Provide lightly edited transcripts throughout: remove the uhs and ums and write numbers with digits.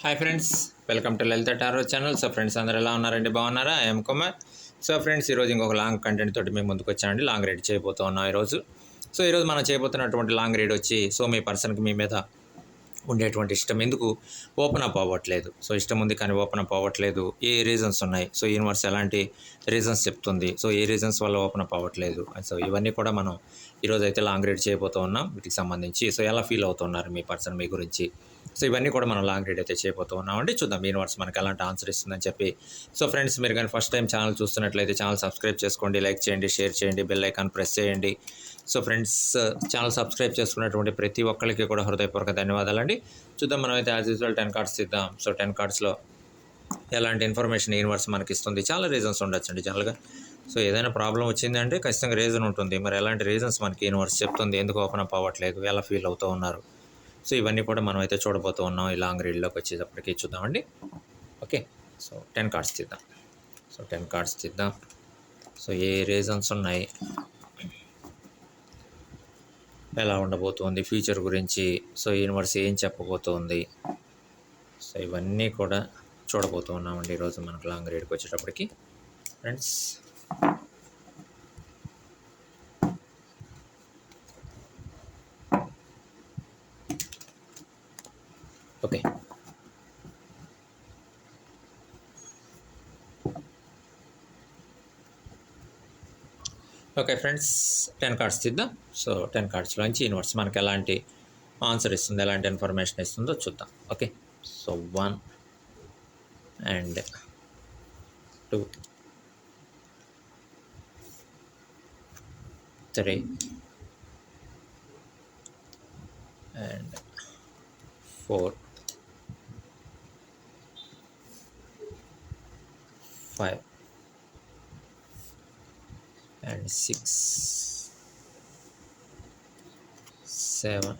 Hi friends, welcome to Lalitha tarot channel. So friends అందరూ ఎలా ఉన్నారండి? బాగున్నారా? ఐఎమ్ కుమార్. సో ఫ్రెండ్స్ ఈరోజు ఇంకొక లాంగ్ కంటెంట్ తోటి మేము ముందుకు వచ్చానండి. లాంగ్ రీడ్ చేయబోతూ ఉన్నాం ఈరోజు. సో ఈరోజు మనం చేయబోతున్నటువంటి లాంగ్ రీడ్ వచ్చి, సో మీ పర్సన్కి మీ మీద ఉండేటువంటి ఇష్టం ఎందుకు ఓపెన్ అప్ అవ్వట్లేదు? సో ఇష్టం ఉంది కానీ ఓపెన్ అప్ అవ్వట్లేదు. ఏ రీజన్స్ ఉన్నాయి? సో యూనివర్స్ ఎలాంటి రీజన్స్ చెప్తుంది? సో ఏ రీజన్స్ వల్ల ఓపెన్ అప్ అవ్వట్లేదు? సో ఇవన్నీ కూడా మనం ఈరోజు అయితే లాంగ్ రీడ్ చేయబోతూ ఉన్నాం వీటికి సంబంధించి. సో ఎలా ఫీల్ అవుతున్నారు మీ పర్సన్ మీ గురించి? సో ఇవన్నీ కూడా మనం లాంగ్ రీడ్ అయితే చేయబోతూ ఉన్నామండి. చూద్దాం యూనివర్స్ మనకి ఎలాంటి ఆన్సర్ ఇస్తుందని చెప్పి. సో ఫ్రెండ్స్, మీరు కానీ ఫస్ట్ టైం ఛానల్ చూస్తున్నట్లయితే ఛానల్ సబ్స్క్రైబ్ చేసుకోండి, లైక్ చేయండి, షేర్ చేయండి, బెల్ ఐకాన్ ప్రెస్ చేయండి. సో ఫ్రెండ్స్, ఛానల్ సబ్స్క్రైబ్ చేసుకున్నటువంటి ప్రతి ఒక్కరికి కూడా హృదయపూర్వక ధన్యవాదాలండి. చూద్దాం మనం అయితే యాజ్ యూజువల్ 10 కార్డ్స్ ఇద్దాం. సో 10 కార్డ్స్లో ఎలాంటి ఇన్ఫర్మేషన్ యూనివర్స్ మనకి ఇస్తుంది? చాలా రీజన్స్ ఉండొచ్చండి జనరల్గా. సో ఏదైనా ప్రాబ్లం వచ్చిందంటే ఖచ్చితంగా రీజన్ ఉంటుంది. మరి ఎలాంటి రీజన్స్ మనకి యూనివర్స్ చెప్తుంది? ఎందుకు ఓపెన్ అప్ అవ్వట్లేదు? ఎలా ఫీల్ అవుతూ ఉన్నారు? సో ఇవన్నీ కూడా మనం అయితే చూడబోతూ ఉన్నాం ఈ లాంగ్ రీడ్లోకి వచ్చేటప్పటికి. చూద్దామండి. ఓకే, సో 10 కార్డ్స్ తీద్దాం. సో 10 కార్డ్స్ తీద్దాం. సో ఏ రీజన్స్ ఉన్నాయి, ఎలా ఉండబోతుంది ఫ్యూచర్ గురించి, సో యూనివర్స్ ఏం చెప్పబోతోంది, సో ఇవన్నీ కూడా చూడబోతూ ఉన్నామండి ఈరోజు మనకు లాంగ్ రీడ్కి వచ్చేటప్పటికి friends. Okay, okay friends, 10 cards తీద్దాం. సో 10 కార్డ్స్లోంచి యూనివర్స్ మనకి ఎలాంటి ఆన్సర్ ఇస్తుంది, ఎలాంటి ఇన్ఫర్మేషన్ ఇస్తుందో చూద్దాం. Okay, so 1 and 2, 3 and 4, 5 and 6, 7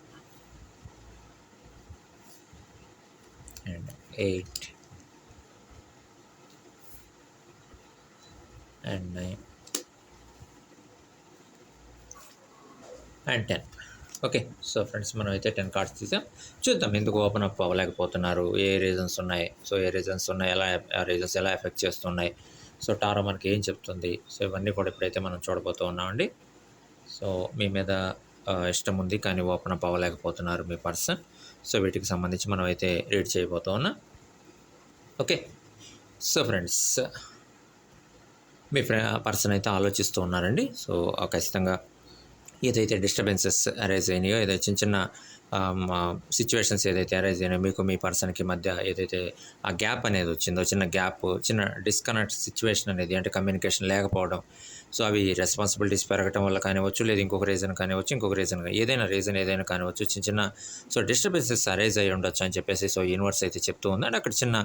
and 8 and 9 and 10. Okay, so friends మనం అయితే 10 కార్డ్స్ తీసాం. చూద్దాం ఎందుకు ఓపెన్ అప్ అవ్వలేకపోతున్నారు, ఏ రీజన్స్ ఉన్నాయి, సో ఏ రీజన్స్ ఉన్నాయి, ఎలా ఆ రీజన్స్ ఎలా ఎఫెక్ట్ చేస్తున్నాయి, సో టారో మనకి ఏం చెప్తుంది, సో ఇవన్నీ కూడా ఇప్పుడైతే మనం చూడబోతూ ఉన్నామండి. సో మీ మీద ఇష్టం ఉంది కానీ ఓపెన్ అప్ అవ్వలేకపోతున్నారు మీ పర్సన్. సో వీటికి సంబంధించి మనం అయితే రీడ్ చేయబోతూ ఉన్నాం. ఓకే, సో ఫ్రెండ్స్, మీ పర్సన్ అయితే ఆలోచిస్తూ ఉన్నారండి. సో ఖచ్చితంగా ఏదైతే డిస్టర్బెన్సెస్ అరైజ్ అయినాయో, ఏదైతే చిన్న చిన్న సిచ్యువేషన్స్ ఏదైతే అరైజ్ అయినాయో మీకు మీ పర్సన్కి మధ్య ఏదైతే ఆ గ్యాప్ అనేది వచ్చిందో, చిన్న గ్యాప్, చిన్న డిస్కనెక్ట్ సిచ్యువేషన్ అనేది, అంటే కమ్యూనికేషన్ లేకపోవడం, సో అవి రెస్పాన్సిబిలిటీస్ పెరగటం వల్ల కానివచ్చు, లేదా ఇంకొక రీజన్ కానివచ్చు, ఇంకొక రీజన్ ఏదైనా కానివచ్చు, చిన్న చిన్న సో డిస్టర్బెన్సెస్ అరైజ్ అయ్యి ఉండొచ్చు అని చెప్పేసి సో యూనివర్స్ అయితే చెప్తూ ఉంది. అండ్ అక్కడ చిన్న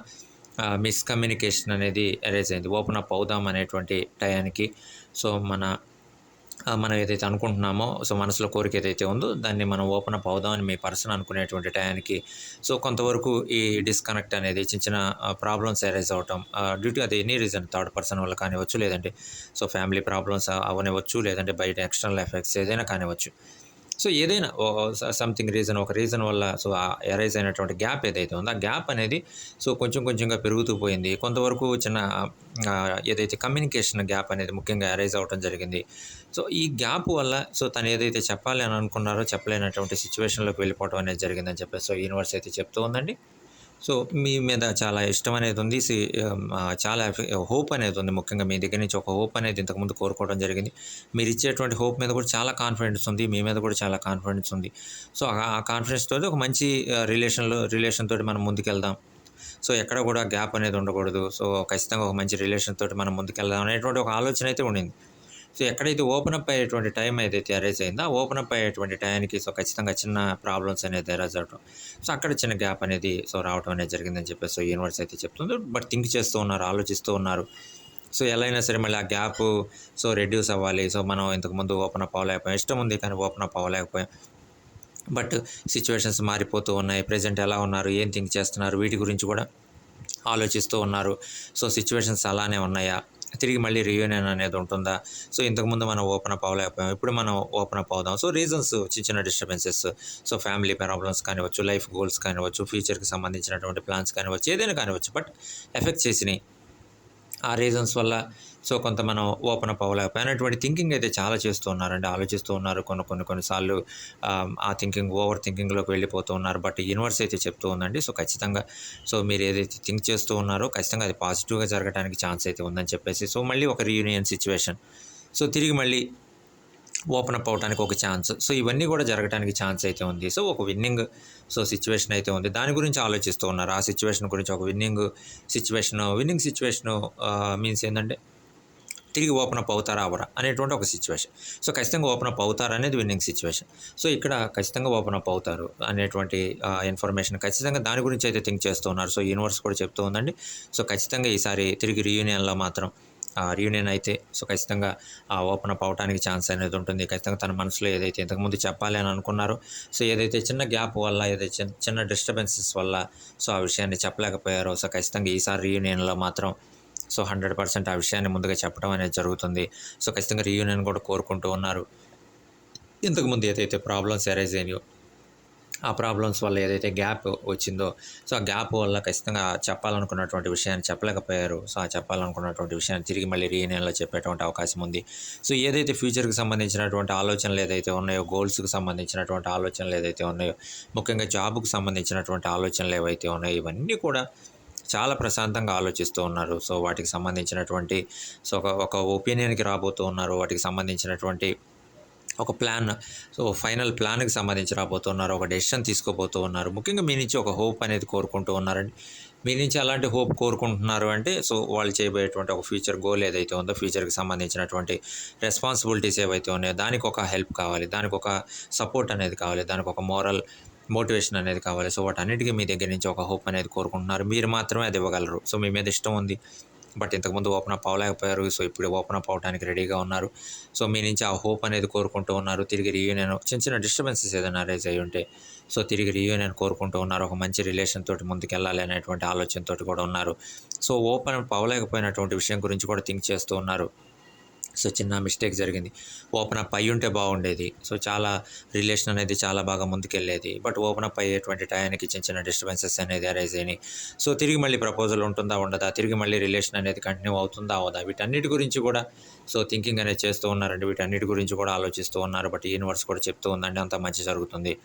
మిస్కమ్యూనికేషన్ అనేది అరైజ్ అయింది. ఓపెన్ అప్ అవుదాం అనేటువంటి టయానికి సో మనం ఏదైతే అనుకుంటున్నామో, సో మనసులో కోరిక ఏదైతే ఉందో దాన్ని మనం ఓపెన్ అప్ అవుదామని మీ పర్సన్ అనుకునేటువంటి టయానికి సో కొంతవరకు ఈ డిస్కనెక్ట్ అనేది, చిన్న చిన్న ప్రాబ్లమ్స్ అరైజ్ అవటం డ్యూ టు అది ఎనీ రీజన్, థర్డ్ పర్సన్ వల్ల కానివచ్చు, లేదంటే సో ఫ్యామిలీ ప్రాబ్లమ్స్ అవనివచ్చు, లేదంటే బయట ఎక్స్టర్నల్ ఎఫెక్ట్స్ ఏదైనా కానివచ్చు. సో ఏదైనా సంథింగ్ రీజన్, ఒక రీజన్ వల్ల సో అరైజ్ అయినటువంటి గ్యాప్ ఏదైతే ఉందో ఆ గ్యాప్ అనేది సో కొంచెంగా పెరుగుతూ పోయింది. కొంతవరకు చిన్న ఏదైతే కమ్యూనికేషన్ గ్యాప్ అనేది ముఖ్యంగా అరైజ్ అవ్వడం జరిగింది. సో ఈ గ్యాప్ వల్ల సో తను ఏదైతే చెప్పాలి అని అనుకున్నారో చెప్పలేనటువంటి సిచ్యువేషన్లోకి వెళ్ళిపోవడం అనేది జరిగిందని చెప్పేసి సో యూనివర్స్ అయితే చెప్తూ ఉందండి. సో మీ మీద చాలా ఇష్టం అనేది ఉంది, చాలా హోప్ అనేది ఉంది. ముఖ్యంగా మీ దగ్గర నుంచి ఒక హోప్ అనేది ఇంతకుముందు కోరుకోవడం జరిగింది. మీరు ఇచ్చేటువంటి హోప్ మీద కూడా చాలా కాన్ఫిడెన్స్ ఉంది, మీ మీద కూడా చాలా కాన్ఫిడెన్స్ ఉంది. సో ఆ కాన్ఫిడెన్స్ తోటి ఒక మంచి రిలేషన్ తోటి మనం ముందుకెళ్దాం. సో ఎక్కడ కూడా గ్యాప్ అనేది ఉండకూడదు. సో ఖచ్చితంగా ఒక మంచి రిలేషన్ తోటి మనం ముందుకెళ్దాం అనేటువంటి ఒక ఆలోచన అయితే ఉండింది. సో ఎక్కడైతే ఓపెన్ అప్ అయ్యేటువంటి టైం ఏదైతే అరైజ్ అయిందో ఆ ఓపెన్ అప్ అయ్యేటువంటి టైంకి సో ఖచ్చితంగా చిన్న ప్రాబ్లమ్స్ అనేది అరైజ్ అవడం, సో అక్కడ చిన్న గ్యాప్ అనేది సో రావడం అనేది జరిగిందని చెప్పేసి సో యూనివర్స్ అయితే చెప్తుంది. బట్ థింక్ చేస్తూ ఉన్నారు, ఆలోచిస్తూ ఉన్నారు. సో ఎలా అయినా సరే మళ్ళీ ఆ గ్యాప్ సో రెడ్యూస్ అవ్వాలి. సో మనం ఇంతకుముందు ఓపెన్ అప్ అవ్వలేకపోయాం, ఇష్టం ఉంది కానీ ఓపెన్ అప్ అవ్వలేకపోయాం, బట్ సిచ్యువేషన్స్ మారిపోతూ ఉన్నాయి. ప్రజెంట్ ఎలా ఉన్నారు, ఏం థింక్ చేస్తున్నారు, వీటి గురించి కూడా ఆలోచిస్తూ ఉన్నారు. సో సిచ్యువేషన్స్ అలానే ఉన్నాయా, తిరిగి మళ్ళీ రీయూనియన్ అనేది ఉంటుందా? సో, ఇంతకుముందు మనం ఓపెన్ అప్ అవ్వలేకపోయాం. ఇప్పుడు మనం ఓపెన్ అప్ అవుదాం. సో, రీజన్స్ చిన్న చిన్న డిస్టర్బెన్సెస్. సో, ఫ్యామిలీ ప్రాబ్లమ్స్ కానివ్వచ్చు, లైఫ్ గోల్స్ కానివ్వచ్చు, ఫ్యూచర్‌కి సంబంధించినటువంటి ప్లాన్స్ కానివ్వచ్చు, ఏదైనా కానివ్వచ్చు. But effect చేసినియి. ఆ రీజన్స్ వల్ల సో, కొంత మనం ఓపెన్ అప్ అవ్వలేకపోయాం అనేటువంటి థింకింగ్ అయితే చాలా చేస్తూ ఉన్నారండి. ఆలోచిస్తూ ఉన్నారు. కొన్ని సార్లు ఆ థింకింగ్ ఓవర్ థింకింగ్‌లోకి వెళ్ళిపోతూ ఉన్నారు. బట్ యూనివర్స్ అయితే చెప్తూ ఉందండి. సో, ఖచ్చితంగా సో, మీరు ఏదైతే థింక్ చేస్తూ ఉన్నారో ఖచ్చితంగా అది పాజిటివ్‌గా జరగడానికి ఛాన్స్ అయితే ఉందని చెప్పేసి. సో, మళ్ళీ ఒక రీయూనియన్ సిట్యుయేషన్. సో, తిరిగి మళ్ళీ ఓపెన్ అప్ అవ్వటానికి ఒక ఛాన్స్. సో, ఇవన్నీ కూడా జరగటానికి ఛాన్స్ అయితే ఉంది. సో, ఒక విన్నింగ్ సో, సిట్యుయేషన్ అయితే ఉంది. దాని గురించి ఆలోచిస్తూ ఉన్నారు. ఆ సిట్యుయేషన్ గురించి ఒక విన్నింగ్ సిట్యుయేషను మీన్స్ ఏందంటే తిరిగి ఓపెన్ అప్ అవుతారా? అవ్వరా? అనేటువంటి ఒక సిట్యుయేషన్. సో, ఖచ్చితంగా ఓపెన్ అప్ అవుతారనేది విన్నింగ్ సిట్యుయేషన్. సో, ఇక్కడ ఖచ్చితంగా ఓపెన్ అప్ అవుతారు అనేటువంటి ఇన్ఫర్మేషన్ ఖచ్చితంగా దాని గురించి అయితే థింక్ చేస్తూ ఉన్నారు. సో, యూనివర్స్ కూడా చెప్తూ ఉందండి. సో, ఖచ్చితంగా ఈసారి తిరిగి రీయూనియన్‌లో మాత్రం రీయూనియన్ అయితే సో, ఖచ్చితంగా ఓపెన్ అప్ అవ్వటానికి ఛాన్స్ అనేది ఉంటుంది. ఖచ్చితంగా తన మనసులో ఏదైతే ఇంతకుముందు చెప్పాలి అని అనుకున్నారో, సో, ఏదైతే చిన్న గ్యాప్ వల్ల, ఏదైతే చిన్న డిస్టర్బెన్సెస్ వల్ల సో, ఆ విషయాన్ని చెప్పలేకపోయారో, సో, ఖచ్చితంగా ఈసారి రీయూనియన్‌లో మాత్రం సో, 100% ఆ విషయాన్ని ముందుగా చెప్పడం అనేది జరుగుతుంది. సో, ఖచ్చితంగా రీయూనియన్ కూడా కోరుకుంటూ ఉన్నారు. ఇంతకుముందు ఏదైతే ప్రాబ్లమ్స్ అరైజ్ అయినాయో, ఆ ప్రాబ్లమ్స్ వల్ల ఏదైతే గ్యాప్ వచ్చిందో, సో, ఆ గ్యాప్ వల్ల ఖచ్చితంగా చెప్పాలనుకున్నటువంటి విషయాన్ని చెప్పలేకపోయారు. సో, ఆ చెప్పాలనుకున్నటువంటి విషయాన్ని తిరిగి మళ్ళీ రీయూనియన్‌లో చెప్పేటువంటి అవకాశం ఉంది. సో, ఏదైతే ఫ్యూచర్‌కి సంబంధించినటువంటి ఆలోచనలు ఏదైతే ఉన్నాయో, గోల్స్‌కి సంబంధించినటువంటి ఆలోచనలు ఏదైతే ఉన్నాయో, ముఖ్యంగా జాబ్‌కి సంబంధించినటువంటి ఆలోచనలు ఏవైతే ఉన్నాయో, ఇవన్నీ కూడా చాలా ప్రశాంతంగా ఆలోచిస్తూ ఉన్నారు. సో, వాటికి సంబంధించినటువంటి సో, ఒక ఒపీనియన్‌కి రాబోతూ ఉన్నారు. వాటికి సంబంధించినటువంటి ఒక ప్లాన్ సో, ఫైనల్ ప్లాన్‌కి సంబంధించి రాబోతున్నారు. ఒక డెసిషన్ తీసుకోబోతూ ఉన్నారు. ముఖ్యంగా మీ నుంచి ఒక హోప్ అనేది కోరుకుంటూ ఉన్నారండి. మీ నుంచి అలాంటి హోప్ కోరుకుంటున్నారు అంటే సో, వాళ్ళు చేయబోయేటువంటి ఒక ఫ్యూచర్ గోల్ ఏదైతే ఉందో, ఫ్యూచర్‌కి సంబంధించినటువంటి రెస్పాన్సిబిలిటీస్ ఏవైతే ఉన్నాయో, దానికి ఒక హెల్ప్ కావాలి. దానికి ఒక సపోర్ట్ అనేది కావాలి. దానికి ఒక మోరల్ మోటివేషన్ అనేది కావాలి. సో, వాటన్నిటికి మీ దగ్గర నుంచి ఒక హోప్ అనేది కోరుకుంటున్నారు. మీరు మాత్రమే అది ఇవ్వగలరు. సో, మీ మీద ఇష్టం ఉంది. బట్ ఇంతకుముందు ఓపెన్ అప్ అవ్వలేకపోయారు. సో, ఇప్పుడు ఓపెన్ అప్ అవ్వడానికి రెడీగా ఉన్నారు. సో, మీ నుంచి ఆ హోప్ అనేది కోరుకుంటూ ఉన్నారు. తిరిగి రీయూనియన్ చిన్న చిన్న డిస్టర్బెన్సెస్ ఏదైనా అరైజ్ అయ్యి ఉంటే, సో, తిరిగి రీయూనియన్ కోరుకుంటూ ఉన్నారు. ఒక మంచి రిలేషన్ తోటి ముందుకెళ్ళాలి అనేటువంటి ఆలోచనతోటి కూడా ఉన్నారు. సో, ఓపెన్ అప్ అవ్వలేకపోయినటువంటి విషయం గురించి కూడా థింక్ చేస్తూ ఉన్నారు. సో, చిన్న మిస్టేక్ జరిగింది. ఓపెన్ అప్ అయ్యుంటే బాగుండేది. సో, చాలా రిలేషన్ అనేది చాలా బాగా ముందుకెళ్ళేది. బట్ ఓపెన్ అప్ అయ్యేటువంటి టయానికి చిన్న చిన్న డిస్టర్బెన్సెస్ అనేది అరైజ్ అయినాయి. సో, తిరిగి మళ్ళీ ప్రపోజల్ ఉంటుందా? ఉండదా? తిరిగి మళ్ళీ రిలేషన్ అనేది కంటిన్యూ అవుతుందా? అవ్వదా? వీటన్నిటి గురించి కూడా సో, థింకింగ్ అనేది చేస్తూ ఉన్నారండి. వీటన్నిటి గురించి కూడా ఆలోచిస్తూ ఉన్నారు. బట్ యూనివర్స్ కూడా చెప్తూ ఉందండి అంతా మంచి జరుగుతుంది.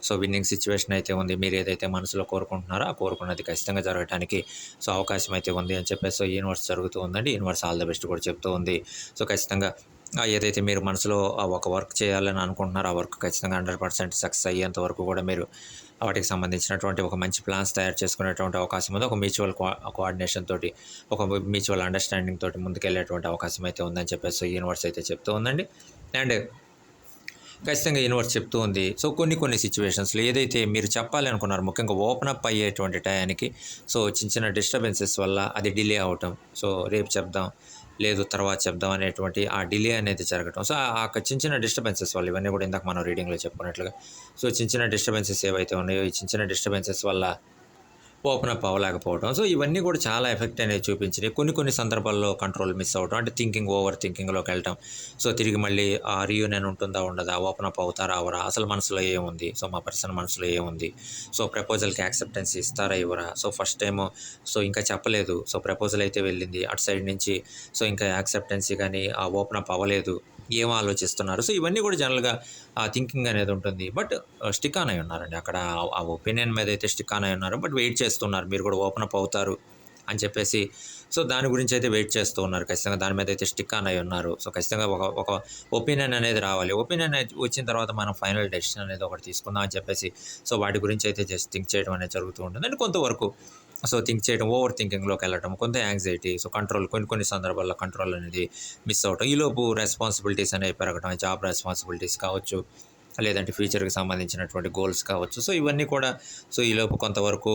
సో, విన్నింగ్ సిట్యుయేషన్ అయితే ఉంది. మీరు ఏదైతే మనసులో కోరుకుంటున్నారో, ఆ కోరుకున్నది ఖచ్చితంగా జరగటానికి సో, అవకాశం అయితే ఉంది అని చెప్పేసి సో, యూనివర్స్ జరుగుతూ ఉందండి. యూనివర్స్ ఆల్ ద బెస్ట్ కూడా చెప్తూ ఉంది. సో, ఖచ్చితంగా ఏదైతే మీరు మనసులో ఒక వర్క్ చేయాలని అనుకుంటున్నారో, ఆ వర్క్ ఖచ్చితంగా 100% సక్సెస్ అయ్యేంత వరకు కూడా మీరు వాటికి సంబంధించినటువంటి ఒక మంచి ప్లాన్స్ తయారు చేసుకునేటువంటి అవకాశం ఉంది. ఒక మ్యూచువల్ కోఆర్డినేషన్ తోటి, ఒక మ్యూచువల్ అండర్‌స్టాండింగ్ తోటి ముందుకెళ్ళేటువంటి అవకాశం అయితే ఉందని చెప్పేసి యూనివర్స్ అయితే చెప్తూ ఉందండి. అండ్ ఖచ్చితంగా యూనివర్స్ చెప్తూ ఉంది. సో, కొన్ని సిట్యుయేషన్స్‌లో ఏదైతే మీరు చెప్పాలి అనుకున్నారో, ముఖ్యంగా ఓపెన్ అప్ అయ్యేటువంటి టయానికి సో, చిన్న చిన్న డిస్టర్బెన్సెస్ వల్ల అది డిలే అవ్వటం. సో, రేపు చెప్దాం, లేదు తర్వాత చెప్దాం అనేటువంటి ఆ డిలే అనేది జరగటం. సో, ఆ చిన్న చిన్న డిస్టర్బెన్సెస్ వల్ల ఇవన్నీ కూడా ఇందాక మనం రీడింగ్‌లో చెప్పుకున్నట్లుగా సో, చిన్న చిన్న డిస్టర్బెన్సెస్ ఏవైతే ఉన్నాయో, ఈ చిన్న చిన్న డిస్టర్బెన్సెస్ వల్ల ఓపెన్ అప్ అవ్వలేకపోవడం. సో, ఇవన్నీ కూడా చాలా ఎఫెక్ట్ అనేది చూపించినాయి. కొన్ని సందర్భాల్లో కంట్రోల్ మిస్ అవ్వడం. అంటే ఓవర్ థింకింగ్‌లోకెళ్ళటం. సో, తిరిగి మళ్ళీ ఆ రీయూనియన్ ఉంటుందా? ఉండదా? ఓపెన్ అప్ అవుతారా? అవ్వరా? అసలు మనసులో ఏముంది? సో, మా పర్సన్ మనసులో ఏముంది? సో, ప్రపోజల్‌కి యాక్సెప్టెన్స్ ఇస్తారా? ఇవ్వరా? సో, ఫస్ట్ టైము సో, ఇంకా చెప్పలేదు. సో, ప్రపోజల్ అయితే వెళ్ళింది. అటు సైడ్ నుంచి సో, ఇంకా యాక్సెప్టెన్సీ గానీ ఓపెన్ అప్ అవ్వలేదు. ఏం ఆలోచిస్తున్నారు? సో, ఇవన్నీ కూడా జనరల్‌గా ఆ థింకింగ్ అనేది ఉంటుంది. బట్ స్టిక్ ఆన్ అయి ఉన్నారండి. అక్కడ ఆ ఒపీనియన్ మీద అయితే స్టిక్ ఆన్ అయి ఉన్నారు. బట్ వెయిట్ చేస్తున్నారు. మీరు కూడా ఓపెన్ అప్ అవుతారు అని చెప్పేసి. సో, దాని గురించి అయితే వెయిట్ చేస్తూ ఉన్నారు. ఖచ్చితంగా దాని మీద అయితే స్టిక్ ఆన్ అయి ఉన్నారు. సో, ఖచ్చితంగా ఒక ఒపీనియన్ అనేది రావాలి. ఒపీనియన్ వచ్చిన తర్వాత మనం ఫైనల్ డెసిషన్ అనేది ఒకటి తీసుకుందాం అని చెప్పేసి సో, వాటి గురించి అయితే జస్ట్ థింక్ చేయడం అనేది జరుగుతూ ఉంటుంది. అండ్ కొంతవరకు సో, థింక్ చేయడం, ఓవర్ థింకింగ్‌లోకి వెళ్ళటం, కొంత యాంగ్జైటీ, సో, కంట్రోల్ కొన్ని సందర్భాల్లో కంట్రోల్ అనేది మిస్ అవ్వటం. ఈలోపు రెస్పాన్సిబిలిటీస్ అనేవి పెరగటం. జాబ్ రెస్పాన్సిబిలిటీస్ కావచ్చు, లేదంటే ఫ్యూచర్‌కి సంబంధించినటువంటి గోల్స్ కావచ్చు. సో, ఇవన్నీ కూడా సో, ఈలోపు కొంతవరకు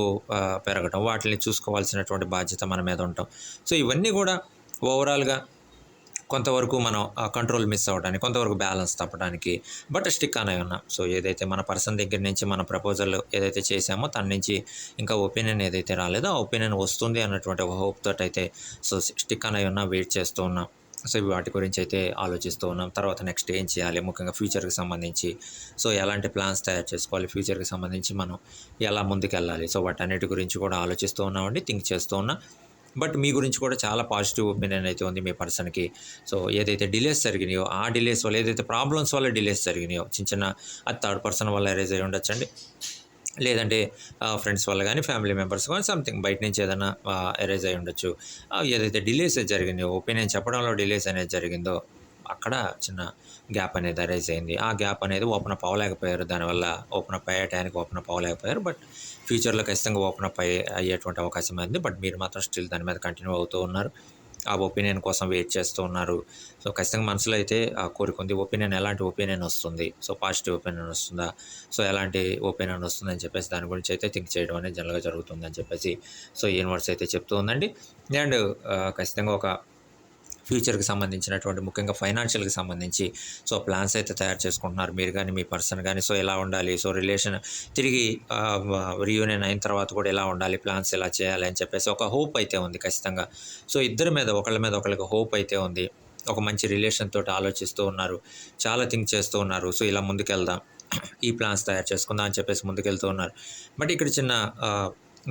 పెరగటం. వాటిని చూసుకోవాల్సినటువంటి బాధ్యత మన మీద ఉండటం. సో, ఇవన్నీ కూడా ఓవరాల్‌గా కొంతవరకు మనం కంట్రోల్ మిస్ అవ్వడానికి, కొంతవరకు బ్యాలెన్స్ తప్పడానికి, బట్ స్టిక్ అనే ఉన్నా. సో ఏదైతే మన పర్సన్ దగ్గర నుంచి మన ప్రపోజల్ ఏదైతే చేశామో తన నుంచి ఇంకా ఒపీనియన్ ఏదైతే రాలేదో ఆ ఒపీనియన్ వస్తుంది అన్నటువంటి ఒక హోప్ తోటి అయితే సో స్టిక్ అనే ఉన్నా, వెయిట్ చేస్తూ ఉన్నా. సో వాటి గురించి అయితే ఆలోచిస్తూ ఉన్నాం. తర్వాత నెక్స్ట్ ఏం చేయాలి, ముఖ్యంగా ఫ్యూచర్కి సంబంధించి సో ఎలాంటి ప్లాన్స్ తయారు చేసుకోవాలి, ఫ్యూచర్కి సంబంధించి మనం ఎలా ముందుకెళ్ళాలి, సో వాటన్నిటి గురించి కూడా ఆలోచిస్తూ ఉన్నామండి, థింక్ చేస్తూ ఉన్నా. బట్ మీ గురించి కూడా చాలా పాజిటివ్ ఒపీనియన్ అయితే ఉంది మీ పర్సన్కి. సో ఏదైతే డిలేస్ జరిగినాయో ఆ డిలేస్ వల్ల, ఏదైతే ప్రాబ్లమ్స్ వల్ల డిలేస్ జరిగినాయో చిన్న చిన్న, అది థర్డ్ పర్సన్ వల్ల అరేజ్ అయ్యి ఉండొచ్చండి, లేదంటే ఫ్రెండ్స్ వల్ల కానీ, ఫ్యామిలీ మెంబర్స్ కానీ, సంథింగ్ బయట నుంచి ఏదైనా అరేజ్ అయ్యి ఉండొచ్చు. ఏదైతే డిలేస్ జరిగిందో, ఒపీనియన్ చెప్పడంలో డిలేస్ అనేది జరిగిందో అక్కడ చిన్న గ్యాప్ అనేది అరేజ్ అయింది. ఆ గ్యాప్ అనేది ఓపెన్ అప్ అవ్వలేకపోయారు, దానివల్ల ఓపెన్ అప్ అయ్యే టైంకి ఓపెన్ అప్ అవ్వలేకపోయారు. బట్ ఫ్యూచర్లో ఖచ్చితంగా ఓపెన్ అప్ అయ్యేటువంటి అవకాశం ఉంది. బట్ మీరు మాత్రం స్టిల్ దాని మీద కంటిన్యూ అవుతూ ఉన్నారు, ఆ ఒపీనియన్ కోసం వెయిట్ చేస్తూ ఉన్నారు. సో ఖచ్చితంగా మనసులో అయితే ఆ కోరిక ఉంది. ఒపీనియన్, ఎలాంటి ఒపీనియన్ వస్తుంది, సో పాజిటివ్ ఒపీనియన్ వస్తుందా, సో ఎలాంటి ఒపీనియన్ వస్తుందని చెప్పేసి దాని గురించి అయితే థింక్ చేయడం అనేది జనరల్గా జరుగుతుందని చెప్పేసి సో యూనివర్స్ అయితే చెప్తూ ఉందండి. అండ్ ఖచ్చితంగా ఒక ఫ్యూచర్కి సంబంధించినటువంటి, ముఖ్యంగా ఫైనాన్షియల్కి సంబంధించి సో ప్లాన్స్ అయితే తయారు చేసుకుంటున్నారు మీరు కానీ, మీ పర్సన్ కానీ. సో ఎలా ఉండాలి, సో రిలేషన్ తిరిగి రీయూనియన్ అయిన తర్వాత కూడా ఎలా ఉండాలి, ప్లాన్స్ ఎలా చేయాలి అని చెప్పేసి ఒక హోప్ అయితే ఉంది ఖచ్చితంగా. సో ఇద్దరి మీద, ఒకళ్ళ మీద ఒకళ్ళకి హోప్ అయితే ఉంది. ఒక మంచి రిలేషన్ తోటి ఆలోచిస్తూ ఉన్నారు, చాలా థింక్ చేస్తూ ఉన్నారు. సో ఇలా ముందుకెళ్దాం, ఈ ప్లాన్స్ తయారు చేసుకుందాం అని చెప్పేసి ముందుకెళ్తూ ఉన్నారు. బట్ ఇక్కడ చిన్న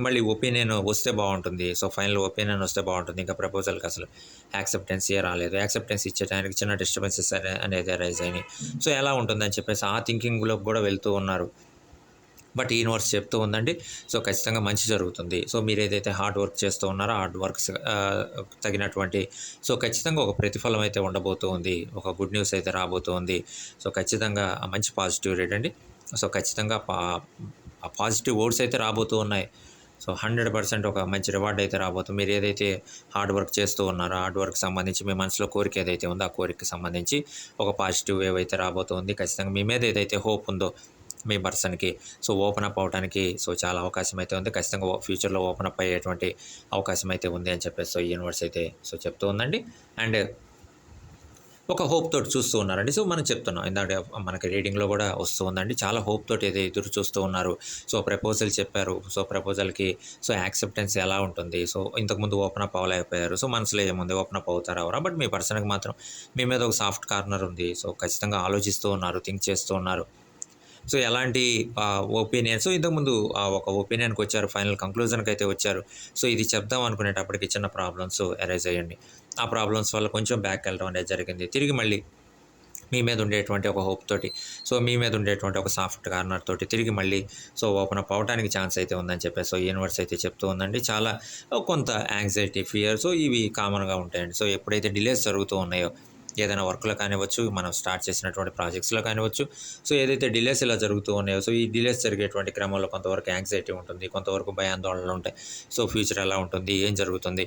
మళ్ళీ ఒపీనియన్ వస్తే బాగుంటుంది, సో ఫైనల్ ఒపీనియన్ వస్తే బాగుంటుంది. ఇంకా ప్రపోజల్కి అసలు యాక్సెప్టెన్సే రాలేదు, యాక్సెప్టెన్స్ ఇచ్చేటానికి చిన్న డిస్టర్బెన్సెస్ అనేది అరైజ్ అయినాయి. సో ఎలా ఉంటుందని చెప్పేసి ఆ థింకింగ్లోకి కూడా వెళ్తూ ఉన్నారు. బట్ ఈ యూనివర్స్ చెప్తూ ఉందండి, సో ఖచ్చితంగా మంచి జరుగుతుంది. సో మీరు ఏదైతే హార్డ్ వర్క్ చేస్తూ ఉన్నారో హార్డ్ వర్క్స్ తగినటువంటి సో ఖచ్చితంగా ఒక ప్రతిఫలం అయితే ఉండబోతూ ఉంది, ఒక గుడ్ న్యూస్ అయితే రాబోతూ ఉంది. సో ఖచ్చితంగా మంచి పాజిటివ్ రేట్ అండి. సో ఖచ్చితంగా ఆ పాజిటివ్ వర్డ్స్ అయితే రాబోతూ ఉన్నాయి. సో 100% ఒక మంచి రివార్డ్ అయితే రాబోతుంది. మీరు ఏదైతే హార్డ్ వర్క్ చేస్తూ ఉన్నారో హార్డ్ వర్క్ సంబంధించి మీ మనసులో కోరిక ఏదైతే ఉందో ఆ కోరికకి సంబంధించి ఒక పాజిటివ్ వేవ్ అయితే రాబోతుంది. ఖచ్చితంగా మీ మీద ఏదైతే హోప్ ఉందో మీ పర్సన్కి సో ఓపెన్ అప్ అవడానికి సో చాలా అవకాశం అయితే ఉంది. ఖచ్చితంగా ఫ్యూచర్లో ఓపెన్ అప్ అయ్యేటువంటి అవకాశం అయితే ఉంది అని చెప్పేసి సో యూనివర్స్ అయితే సో చెప్తూ ఉందండి. అండ్ ఒక హోప్ తోటి చూస్తూ ఉన్నారండి. సో మనం చెప్తున్నాం ఇందాక మనకి రీడింగ్లో కూడా వస్తూ ఉందండి, చాలా హోప్ తోటి ఏదో ఎదురు చూస్తూ ఉన్నారు. సో ప్రపోజల్ చెప్పారు, సో ప్రపోజల్కి సో యాక్సెప్టెన్స్ ఎలా ఉంటుంది, సో ఇంతకుముందు ఓపెన్ అప్ అవ్వలేకపోయారు. సో మనసులో ఏముంది, ఓపెన్ అప్ అవుతారా ఎవరా, బట్ మీ పర్సన్కి మాత్రం మీ మీద ఒక సాఫ్ట్ కార్నర్ ఉంది. సో ఖచ్చితంగా ఆలోచిస్తూ ఉన్నారు, థింక్ చేస్తూ ఉన్నారు. సో ఎలాంటి ఒపీనియన్, సో ఇంతకుముందు ఒక ఒపీనియన్కి వచ్చారు, ఫైనల్ కంక్లూజన్కి అయితే వచ్చారు. సో ఇది చెప్దాం అనుకునేటప్పటికి చిన్న ప్రాబ్లమ్స్ అరైజ్ అయ్యండి. ఆ ప్రాబ్లమ్స్ వల్ల కొంచెం బ్యాక్ వెళ్ళడం అనేది జరిగింది. తిరిగి మళ్ళీ మీ మీద ఉండేటువంటి ఒక హోప్ తోటి, సో మీ మీద ఉండేటువంటి ఒక సాఫ్ట్ కార్నర్ తోటి తిరిగి మళ్ళీ సో ఓపెన్ అప్ అవడానికి ఛాన్స్ అయితే ఉందని చెప్పేసి సో యూనివర్స్ అయితే చెప్తూ ఉందండి. చాలా కొంత యాంగ్జైటీ, ఫియర్, సో ఇవి కామన్గా ఉంటాయండి. సో ఎప్పుడైతే డిలేస్ జరుగుతూ ఉన్నాయో ఏదైనా వర్క్లో కానివ్వచ్చు, మనం స్టార్ట్ చేసినటువంటి ప్రాజెక్ట్స్లో కానివ్వచ్చు, సో ఏదైతే డిలేస్ ఇలా జరుగుతూ ఉన్నాయో సో ఈ డిలేస్ జరిగేటువంటి క్రమంలో కొంతవరకు యాంగ్జైటీ ఉంటుంది, కొంతవరకు భయాందోళనలు ఉంటాయి. సో ఫ్యూచర్ ఎలా ఉంటుంది, ఏం జరుగుతుంది,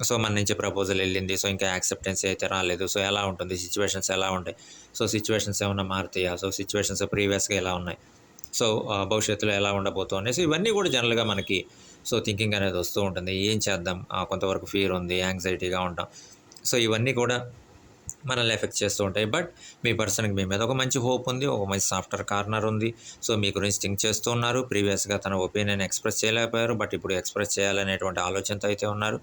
సో మన నుంచి ప్రపోజల్ వెళ్ళింది, సో ఇంకా యాక్సెప్టెన్స్ అయితే రాలేదు, సో ఎలా ఉంటుంది, సిచ్యువేషన్స్ ఎలా ఉంటాయి, సో సిచ్యువేషన్స్ ఏమైనా మారుతాయా, సో సిచ్యువేషన్స్ ప్రీవియస్గా ఎలా ఉన్నాయి, సో భవిష్యత్తులో ఎలా ఉండబోతున్నాయి. సో ఇవన్నీ కూడా జనరల్గా మనకి సో థింకింగ్ అనేది వస్తూ ఉంటుంది. ఏం చేద్దాం, కొంతవరకు ఫియర్ ఉంది, యాంగ్జైటీగా ఉంటాం. సో ఇవన్నీ కూడా మనల్ని ఎఫెక్ట్ చేస్తూ ఉంటాయి. బట్ మీ పర్సన్కి మీ మీద ఒక మంచి హోప్ ఉంది, ఒక మంచి సాఫ్ట్వేర్ కార్నర్ ఉంది. సో మీ గురించి థింక్ చేస్తూ ఉన్నారు. ప్రీవియస్గా తన ఒపీనియన్ ఎక్స్ప్రెస్ చేయలేకపోయారు, బట్ ఇప్పుడు ఎక్స్ప్రెస్ చేయాలనేటువంటి ఆలోచనతో అయితే ఉన్నారు.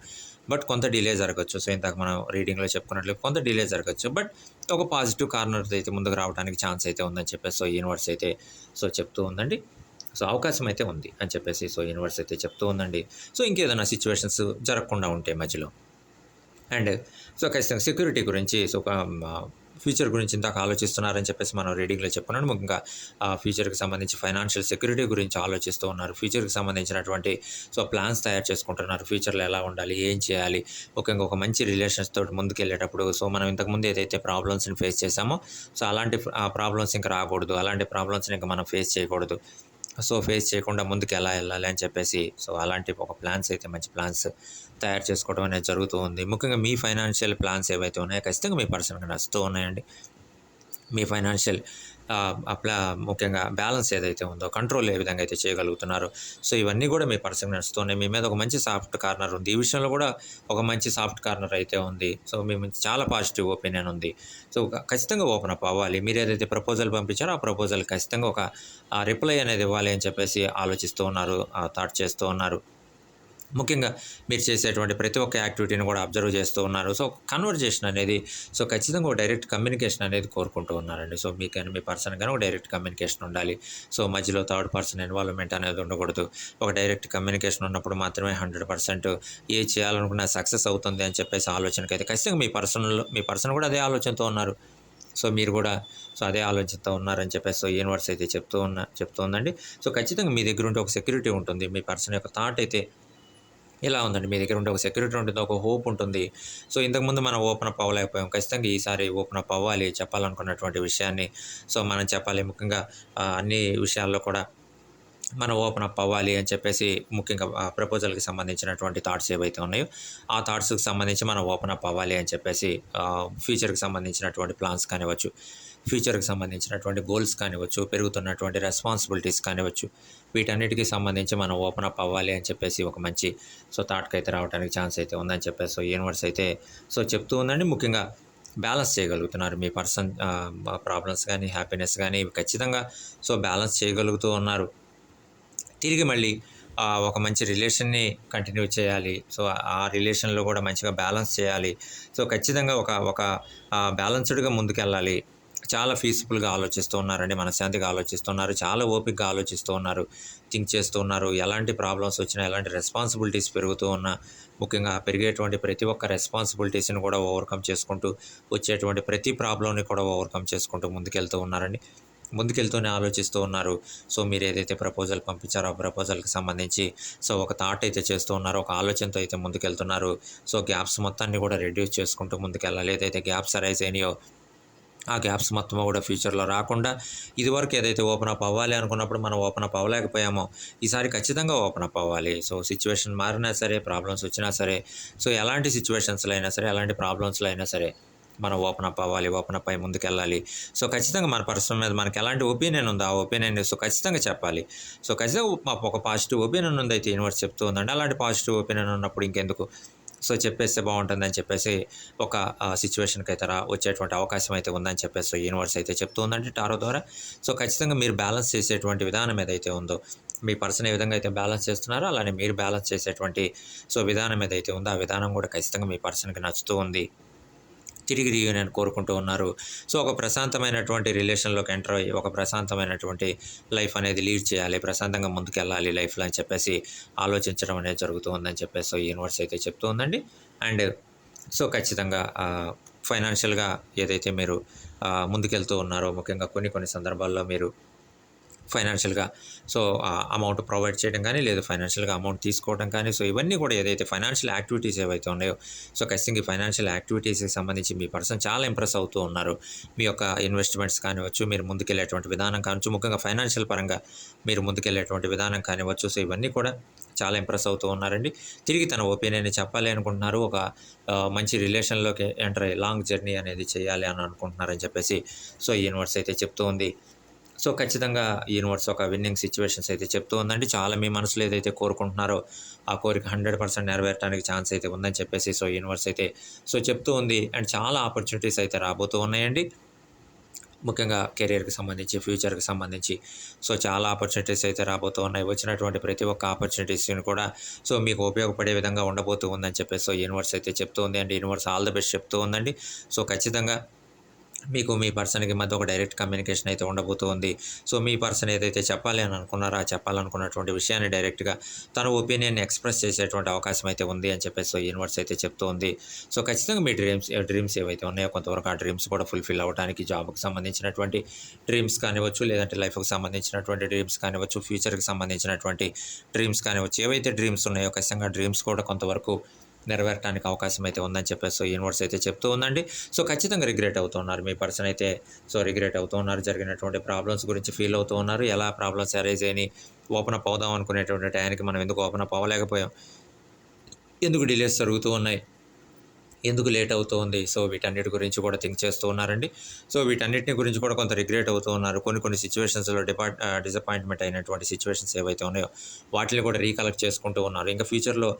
బట్ కొంత డిలే జరగచ్చు. సో ఇందాక మనం రీడింగ్లో చెప్పుకున్నట్లు కొంత డిలే జరగచ్చు, బట్ ఒక పాజిటివ్ కార్నర్ అయితే ముందుకు రావడానికి ఛాన్స్ అయితే ఉందని చెప్పేసి సో యూనివర్స్ అయితే సో చెప్తూ ఉందండి. సో అవకాశం అయితే ఉంది అని చెప్పేసి సో యూనివర్స్ అయితే చెప్తూ ఉందండి. సో ఇంకేదైనా సిచ్యువేషన్స్ జరగకుండా ఉంటే మధ్యలో. అండ్ సో ఖచ్చితంగా సెక్యూరిటీ గురించి, సో ఫ్యూచర్ గురించి ఇందాక ఆలోచిస్తున్నారని చెప్పేసి మనం రీడింగ్లో చెప్పుకున్నాను. ముఖ్యంగా ఫ్యూచర్కి సంబంధించి ఫైనాన్షియల్ సెక్యూరిటీ గురించి ఆలోచిస్తూ ఉన్నారు. ఫ్యూచర్కి సంబంధించినటువంటి సో ప్లాన్స్ తయారు చేసుకుంటున్నారు. ఫ్యూచర్లో ఎలా ఉండాలి, ఏం చేయాలి, ముఖ్యంగా ఒక మంచి రిలేషన్స్ తోటి ముందుకెళ్ళేటప్పుడు సో మనం ఇంతకుముందు ఏదైతే ప్రాబ్లమ్స్ని ఫేస్ చేసామో సో అలాంటి ప్రాబ్లమ్స్ ఇంకా రాకూడదు, అలాంటి ప్రాబ్లమ్స్ని ఇంకా మనం ఫేస్ చేయకూడదు. సో ఫేస్ చేయకుండా ముందుకు ఎలా వెళ్ళాలి అని చెప్పేసి సో అలాంటి ఒక ప్లాన్స్ అయితే, మంచి ప్లాన్స్ తయారు చేసుకోవడం అనేది జరుగుతూ ఉంది. ముఖ్యంగా మీ ఫైనాన్షియల్ ప్లాన్స్ ఏవైతే ఉన్నాయో ఖచ్చితంగా మీ పర్సన్కి నచ్చుతూ ఉన్నాయండి. మీ ఫైనాన్షియల్ అప్లా ముఖ్యంగా బ్యాలెన్స్ ఏదైతే ఉందో కంట్రోల్ ఏ విధంగా అయితే చేయగలుగుతున్నారో, సో ఇవన్నీ కూడా మీ పర్సన్‌కి నచ్చుతున్నాయి. మీ మీద ఒక మంచి సాఫ్ట్ కార్నర్ ఉంది. ఈ విషయంలో కూడా ఒక మంచి సాఫ్ట్ కార్నర్ అయితే ఉంది. సో మీ మీద చాలా పాజిటివ్ ఒపీనియన్ ఉంది. సో ఖచ్చితంగా ఓపెన్ అప్ అవ్వాలి. మీరేదైతే ప్రపోజల్ పంపించారో ఆ ప్రపోజల్ ఖచ్చితంగా ఒక రిప్లై అనేది ఇవ్వాలి అని చెప్పేసి ఆలోచిస్తూ ఉన్నారు. థాట్ చేస్తూ ఉన్నారు. ముఖ్యంగా మీరు చేసేటువంటి ప్రతి ఒక్క యాక్టివిటీని కూడా అబ్జర్వ్ చేస్తూ ఉన్నారు. సో కన్వర్జేషన్ అనేది సో ఖచ్చితంగా ఒక డైరెక్ట్ కమ్యూనికేషన్ అనేది కోరుకుంటూ ఉన్నారండి. సో మీకు కానీ మీ పర్సన్ కానీ ఒక డైరెక్ట్ కమ్యూనికేషన్ ఉండాలి. సో మధ్యలో థర్డ్ పర్సన్ ఇన్వాల్వ్‌మెంట్ అనేది ఉండకూడదు. ఒక డైరెక్ట్ కమ్యూనికేషన్ ఉన్నప్పుడు మాత్రమే 100% ఏది చేయాలనుకున్నా సక్సెస్ అవుతుంది అని చెప్పేసి ఆలోచనకైతే ఖచ్చితంగా మీ పర్సన్ కూడా అదే ఆలోచనతో ఉన్నారు. సో మీరు కూడా సో అదే ఆలోచనతో ఉన్నారని చెప్పేసి సో యూనివర్స్ అయితే చెప్తోందండి. సో ఖచ్చితంగా మీ దగ్గర ఉంటే ఒక సెక్యూరిటీ ఉంటుంది. మీ పర్సన్ యొక్క థాట్ అయితే ఇలా ఉందండి. మీ దగ్గర ఉంటే ఒక సెక్యూరిటీ ఉంటుంది. ఒక హోప్ ఉంటుంది. సో ఇంతకుముందు మనం ఓపెన్ అప్ అవ్వలేకపోయాం. ఖచ్చితంగా ఈసారి ఓపెన్ అప్ అవ్వాలి. చెప్పాలనుకున్నటువంటి విషయాన్ని సో మనం చెప్పాలి. ముఖ్యంగా అన్ని విషయాల్లో కూడా మనం ఓపెన్ అప్ అవ్వాలి అని చెప్పేసి ముఖ్యంగా ప్రపోజల్‌కి సంబంధించినటువంటి థాట్స్ ఏవైతే ఉన్నాయో, ఆ థాట్స్‌కి సంబంధించి మనం ఓపెన్ అప్ అవ్వాలి అని చెప్పేసి ఫ్యూచర్‌కి సంబంధించినటువంటి ప్లాన్స్ కానివ్వచ్చు, ఫ్యూచర్‌కి సంబంధించినటువంటి గోల్స్ కానివ్వచ్చు, పెరుగుతున్నటువంటి రెస్పాన్సిబిలిటీస్ కానివ్వచ్చు, వీటన్నిటికి సంబంధించి మనం ఓపెన్ అప్ అవ్వాలి అని చెప్పేసి ఒక మంచి సో థాట్‌కైతే రావడానికి ఛాన్స్ అయితే ఉందని చెప్పేసి సో యూనివర్స్ అయితే సో చెప్తూ ఉందండి. ముఖ్యంగా బ్యాలెన్స్ చేయగలుగుతున్నారు. మీ పర్సన్ ప్రాబ్లమ్స్ గానీ, హ్యాపీనెస్ గానీ ఇవి ఖచ్చితంగా సో బ్యాలెన్స్ చేయగలుగుతూ ఉన్నారు. తిరిగి మళ్ళీ ఒక మంచి రిలేషన్‌ని కంటిన్యూ చేయాలి. సో, ఆ రిలేషన్‌లో కూడా మంచిగా బ్యాలెన్స్ చేయాలి. సో, ఖచ్చితంగా ఒక ఒక బ్యాలెన్స్‌డ్‌గా ముందుకెళ్ళాలి. చాలా పీస్‌ఫుల్‌గా ఆలోచిస్తూ ఉన్నారండి. మనశ్శాంతిగా ఆలోచిస్తున్నారు. చాలా ఓపికగా ఆలోచిస్తూ ఉన్నారు. థింక్ చేస్తూ ఉన్నారు. ఎలాంటి ప్రాబ్లమ్స్ వచ్చినా, ఎలాంటి రెస్పాన్సిబిలిటీస్ పెరుగుతూ ఉన్నా, ముఖ్యంగా పెరిగేటువంటి ప్రతి ఒక్క రెస్పాన్సిబిలిటీస్‌ని కూడా ఓవర్‌కమ్ చేసుకుంటూ, వచ్చేటువంటి ప్రతి ప్రాబ్లమ్‌ని కూడా ఓవర్‌కమ్ చేసుకుంటూ ముందుకెళ్తూ ఉన్నారండి. ముందుకెళ్తూనే ఆలోచిస్తూ ఉన్నారు. సో, మీరేదైతే ప్రపోజల్ పంపించారో, ఆ ప్రపోజల్‌కి సంబంధించి సో, ఒక థాట్ అయితే చేస్తూ ఉన్నారు. ఒక ఆలోచనతో అయితే ముందుకెళ్తున్నారు. సో, గ్యాప్స్ మొత్తాన్ని కూడా రెడ్యూస్ చేసుకుంటూ ముందుకెళ్ళాలి. ఏదైతే గ్యాప్స్ అరైజ్ అయినాయో, ఆ గ్యాప్స్ మొత్తం కూడా ఫ్యూచర్‌లో రాకుండా ఇదివరకు ఏదైతే ఓపెన్ అప్ అవ్వాలి అనుకున్నప్పుడు మనం ఓపెన్ అప్ అవ్వలేకపోయామో, ఈసారి ఖచ్చితంగా ఓపెన్ అప్ అవ్వాలి. సో, సిట్యుయేషన్ మారినా సరే, ప్రాబ్లమ్స్ వచ్చినా సరే, సో, ఎలాంటి సిట్యుయేషన్స్‌లో అయినా సరే, ఎలాంటి ప్రాబ్లమ్స్‌లో అయినా సరే మనం ఓపెన్ అప్ అవ్వాలి. ఓపెన్ అప్ అయ్యి ముందుకెళ్ళాలి. సో, ఖచ్చితంగా మన పర్సన్ మీద మనకి ఎలాంటి ఒపీనియన్ ఉందో, ఆ ఒపీనియన్‌ని సో, ఖచ్చితంగా చెప్పాలి. సో, ఖచ్చితంగా మాకు ఒక పాజిటివ్ ఒపీనియన్ ఉందయితే యూనివర్స్ చెప్తూ ఉందండి. అలాంటి పాజిటివ్ ఒపీనియన్ ఉన్నప్పుడు ఇంకెందుకు సో, చెప్పేస్తే బావుంటుందని చెప్పేసి ఒక సిట్యుయేషన్‌కైతే వచ్చేటువంటి అవకాశం అయితే ఉందని చెప్పేసి సో, యూనివర్స్ అయితే చెప్తూ ఉందండి టారో ద్వారా. సో, ఖచ్చితంగా మీరు బ్యాలెన్స్ చేసేటువంటి విధానం ఏదైతే ఉందో, మీ పర్సన్ ఏ విధంగా అయితే బ్యాలెన్స్ చేస్తున్నారో, అలానే మీరు బ్యాలెన్స్ చేసేటువంటి సో, విధానం ఏదైతే ఉందో, ఆ విధానం కూడా ఖచ్చితంగా మీ పర్సన్‌కి నచ్చుతూ ఉంది. తిరిగి రీయూనియన్ కోరుకుంటూ ఉన్నారు. సో, ఒక ప్రశాంతమైనటువంటి రిలేషన్‌లోకి ఎంటర్ అయ్యి, ఒక ప్రశాంతమైనటువంటి లైఫ్ అనేది లీడ్ చేయాలి. ప్రశాంతంగా ముందుకెళ్ళాలి లైఫ్‌లో అని చెప్పేసి ఆలోచించడం అనేది జరుగుతూ ఉందని చెప్పేసి సో, యూనివర్స్ అయితే చెప్తూ ఉందండి. అండ్ సో, ఖచ్చితంగా ఫైనాన్షియల్‌గా ఏదైతే మీరు ముందుకెళ్తూ ఉన్నారో, ముఖ్యంగా కొన్ని కొన్ని సందర్భాల్లో మీరు ఫైనాన్షియల్‌గా సో, అమౌంట్ ప్రొవైడ్ చేయడం గానీ, లేదు ఫైనాన్షియల్‌గా అమౌంట్ తీసుకోవడం కానీ, సో, ఇవన్నీ కూడా ఏదైతే ఫైనాన్షియల్ యాక్టివిటీస్ ఏవైతే ఉన్నాయో, సో, ఖచ్చితంగా ఈ ఫైనాన్షియల్ యాక్టివిటీస్‌కి సంబంధించి మీ పర్సన్ చాలా ఇంప్రెస్ అవుతూ ఉన్నారు. మీ యొక్క ఇన్వెస్ట్‌మెంట్స్ కానివ్వచ్చు, మీరు ముందుకెళ్ళేటువంటి విధానం కానివచ్చు, ముఖ్యంగా ఫైనాన్షియల్ పరంగా మీరు ముందుకెళ్ళేటువంటి విధానం కానివ్వచ్చు, సో, ఇవన్నీ కూడా చాలా ఇంప్రెస్ అవుతూ ఉన్నారండి. తిరిగి తన ఒపీనియన్‌ని చెప్పాలి అనుకుంటున్నారు. ఒక మంచి రిలేషన్‌లోకి ఎంటర్ అయ్యి లాంగ్ జర్నీ అనేది చేయాలి అని అనుకుంటున్నారని చెప్పేసి సో, ఈ యూనివర్స్ అయితే చెప్తూ ఉంది. సో, ఖచ్చితంగా యూనివర్స్ ఒక విన్నింగ్ సిట్యుయేషన్స్ అయితే చెప్తూ ఉందండి. చాలా మీ మనసులో ఏదైతే కోరుకుంటున్నారో, ఆ కోరిక 100% నెరవేరటానికి ఛాన్స్ అయితే ఉందని చెప్పేసి సో, యూనివర్స్ అయితే సో, చెప్తూ ఉంది. అండ్ చాలా ఆపర్చునిటీస్ అయితే రాబోతూ ఉన్నాయండి. ముఖ్యంగా కెరియర్‌కి సంబంధించి, ఫ్యూచర్‌కి సంబంధించి సో, చాలా ఆపర్చునిటీస్ అయితే రాబోతూ ఉన్నాయి. వచ్చినటువంటి ప్రతి ఒక్క ఆపర్చునిటీస్‌ని కూడా సో, మీకు ఉపయోగపడే విధంగా ఉండబోతూ ఉందని చెప్పేసి సో, యూనివర్స్ అయితే చెప్తూ ఉంది. And universe all the best చెప్తూ ఉందండి. సో, ఖచ్చితంగా మీకు మీ పర్సన్‌కి మధ్య ఒక డైరెక్ట్ కమ్యూనికేషన్ అయితే ఉండబోతూ ఉంది. సో, మీ పర్సన్ ఏదైతే చెప్పాలి అని అనుకున్నారో, ఆ చెప్పాలనుకున్నటువంటి విషయాన్ని డైరెక్ట్‌గా తన ఒపీనియన్‌ని ఎక్స్‌ప్రెస్ చేసేటువంటి అవకాశం అయితే ఉంది అని చెప్పేసి సో, యూనివర్స్ అయితే చెప్తూ ఉంది. సో, ఖచ్చితంగా మీ డ్రీమ్స్ ఏవైతే ఉన్నాయో కొంతవరకు ఆ డ్రీమ్స్ కూడా ఫుల్‌ఫిల్ అవ్వడానికి జాబ్‌కి సంబంధించినటువంటి డ్రీమ్స్ కానివ్వచ్చు, లేదంటే లైఫ్‌కి సంబంధించినటువంటి డ్రీమ్స్ కానివ్వచ్చు, ఫ్యూచర్‌కి సంబంధించినటువంటి డ్రీమ్స్ కానివ్వచ్చు, ఏవైతే డ్రీమ్స్ ఉన్నాయో ఖచ్చితంగా డ్రీమ్స్ కూడా కొంతవరకు నెరవేరటానికి అవకాశం అయితే ఉందని చెప్పేసి సో, యూనివర్స్ అయితే చెప్తూ ఉందండి. సో, ఖచ్చితంగా రిగ్రెట్ అవుతూ ఉన్నారు. మీ పర్సన్ అయితే సో, రిగ్రెట్ అవుతూ ఉన్నారు. జరిగినటువంటి ప్రాబ్లమ్స్ గురించి ఫీల్ అవుతూ ఉన్నారు. ఎలా ప్రాబ్లమ్స్ అరైజ్ అయినాయి, ఓపెన్ అప్ అవుదాం అనుకునేటువంటి టయానికి మనం ఎందుకు ఓపెన్ అప్ అవ్వలేకపోయాం? ఎందుకు డిలేస్ జరుగుతూ ఉన్నాయి? ఎందుకు లేట్ అవుతుంది? సో, వీటన్నిటి గురించి కూడా థింక్ చేస్తూ ఉన్నారండి. సో, వీటన్నిటిని గురించి కూడా కొంత రిగ్రెట్ అవుతూ ఉన్నారు. కొన్ని సిట్యుయేషన్స్‌లో డిసప్పాయింట్‌మెంట్ అయినటువంటి సిట్యుయేషన్స్ ఏవైతే ఉన్నాయో, వాటిని కూడా రీకలెక్ట్ చేసుకుంటూ ఉన్నారు. ఇంకా ఫ్యూచర్‌లో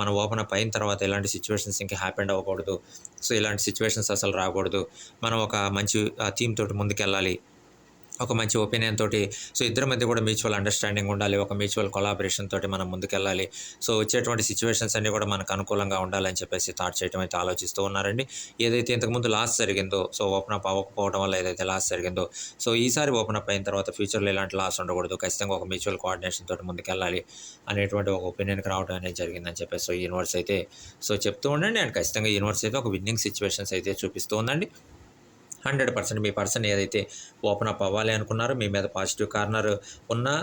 మనం ఓపెన్ అప్ అయిన తర్వాత ఇలాంటి సిట్యుయేషన్స్ ఇంకా హ్యాపెండ్ అవ్వకూడదు. సో, ఇలాంటి సిట్యుయేషన్స్ అసలు రాకూడదు. మనం ఒక మంచి థీమ్ తోటి ముందుకెళ్ళాలి. ఒక మంచి ఒపీనియన్ తోటి సో, ఇద్దరి మధ్య కూడా మ్యూచువల్ అండర్‌స్టాండింగ్ ఉండాలి. ఒక మ్యూచువల్ కొలాబరేషన్ తోటి మనం ముందుకెళ్ళాలి. సో, వచ్చేటువంటి సిట్యుయేషన్స్ అన్నీ కూడా మనకు అనుకూలంగా ఉండాలని చెప్పేసి థాట్ చేయటం అయితే ఆలోచిస్తూ ఉన్నారండి. ఏదైతే ఇంతకుముందు లాస్ జరిగిందో, సో, ఓపెన్ అప్ అవ్వకపోవడం వల్ల ఏదైతే లాస్ జరిగిందో, సో, ఈసారి ఓపెన్ అప్ అయిన తర్వాత ఫ్యూచర్‌లో ఇలాంటి లాస్ ఉండకూడదు. ఖచ్చితంగా ఒక మ్యూచువల్ కోఆర్డినేషన్ తోటి ముందుకెళ్ళాలి అనేటువంటి ఒక ఒపీనియన్‌కి రావడం అనేది జరిగిందని చెప్పేసి సో, యూనివర్స్ అయితే సో, చెప్తూ ఉండండి. అండ్ ఖచ్చితంగా యూనివర్స్ అయితే ఒక విన్నింగ్ సిట్యుయేషన్స్ అయితే చూపిస్తూ ఉందండి. 100% మీ పర్సన్ ఏదైతే ఓపెన్ అప్ అవ్వాలి అనుకున్నారో, మీ మీద పాజిటివ్ కార్నర్ ఉన్నా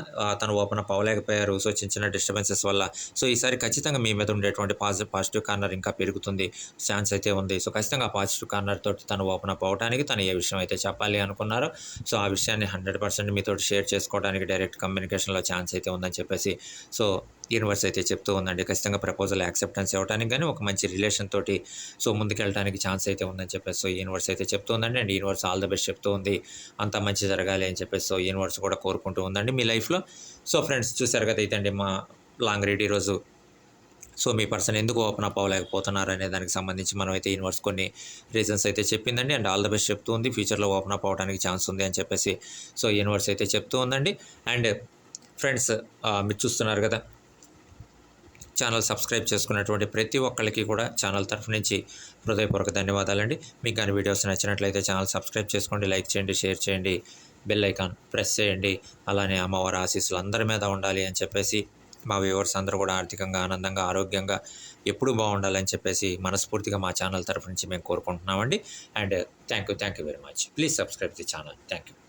తను ఓపెన్ అప్ అవ్వలేకపోయారు. సో, చిన్న డిస్టర్బెన్సెస్ వల్ల. సో, ఈసారి ఖచ్చితంగా మీ మీద ఉండేటువంటి పాజిటివ్ కార్నర్ ఇంకా పెరుగుతుంది. ఛాన్స్ అయితే ఉంది. సో, ఖచ్చితంగా ఆ పాజిటివ్ కార్నర్ తోటి తను ఓపెన్ అప్ అవ్వడానికి తను ఏ విషయం అయితే చెప్పాలి అనుకున్నారో, సో, ఆ విషయాన్ని 100% మీతోటి షేర్ చేసుకోవడానికి డైరెక్ట్ కమ్యూనికేషన్‌లో ఛాన్స్ అయితే ఉందని చెప్పేసి సో, యూనివర్స్ అయితే చెప్తూ ఉందండి. ఖచ్చితంగా ప్రపోజల్ యాక్సెప్టెన్స్ ఇవ్వడానికి గాని, ఒక మంచి రిలేషన్ తోటి సో, ముందుకెళ్ళడానికి ఛాన్స్ అయితే ఉందని చెప్పేసి సో, యూనివర్స్ అయితే చెప్తూ ఉందండి. And universe all the best చెప్తూ ఉంది. అంతా మంచి జరగాలి అని చెప్పేసి సో, యూనివర్స్ కూడా కోరుకుంటూ ఉందండి మీ లైఫ్‌లో. సో, ఫ్రెండ్స్ చూసారు కదా! ఇదండి మా లాంగ్ రీడ్ ఈరోజు. సో, మీ పర్సన్ ఎందుకు ఓపెన్ అప్ అవ్వలేకపోతున్నారు అనే దానికి సంబంధించి మనమైతే యూనివర్స్ కొన్ని రీజన్స్ అయితే చెప్పిందండి. అండ్ ఆల్ ద బెస్ట్ చెప్తూ ఉంది. ఫ్యూచర్‌లో ఓపెన్ అప్ అవ్వడానికి ఛాన్స్ ఉంది అని చెప్పేసి సో, యూనివర్స్ అయితే చెప్తూ ఉందండి. అండ్ ఫ్రెండ్స్ మీరు చూస్తున్నారు కదా! ఛానల్ సబ్స్క్రైబ్ చేసుకున్నటువంటి ప్రతి ఒక్కళ్ళకి కూడా ఛానల్ తరఫు నుంచి హృదయపూర్వక ధన్యవాదాలండి. మీకు కానీ వీడియోస్ నచ్చినట్లయితే ఛానల్ సబ్స్క్రైబ్ చేసుకోండి, లైక్ చేయండి, షేర్ చేయండి, బెల్ ఐకాన్ ప్రెస్ చేయండి. అలానే అమ్మవారి ఆశీస్సులు అందరి మీద ఉండాలి అని చెప్పేసి మా వ్యూవర్స్ అందరూ కూడా ఆర్థికంగా, ఆనందంగా, ఆరోగ్యంగా ఎప్పుడూ బాగుండాలని చెప్పేసి మనస్ఫూర్తిగా మా ఛానల్ తరఫు నుంచి మేము కోరుకుంటున్నామండి. And thank you very much. Please subscribe the channel. Thank you.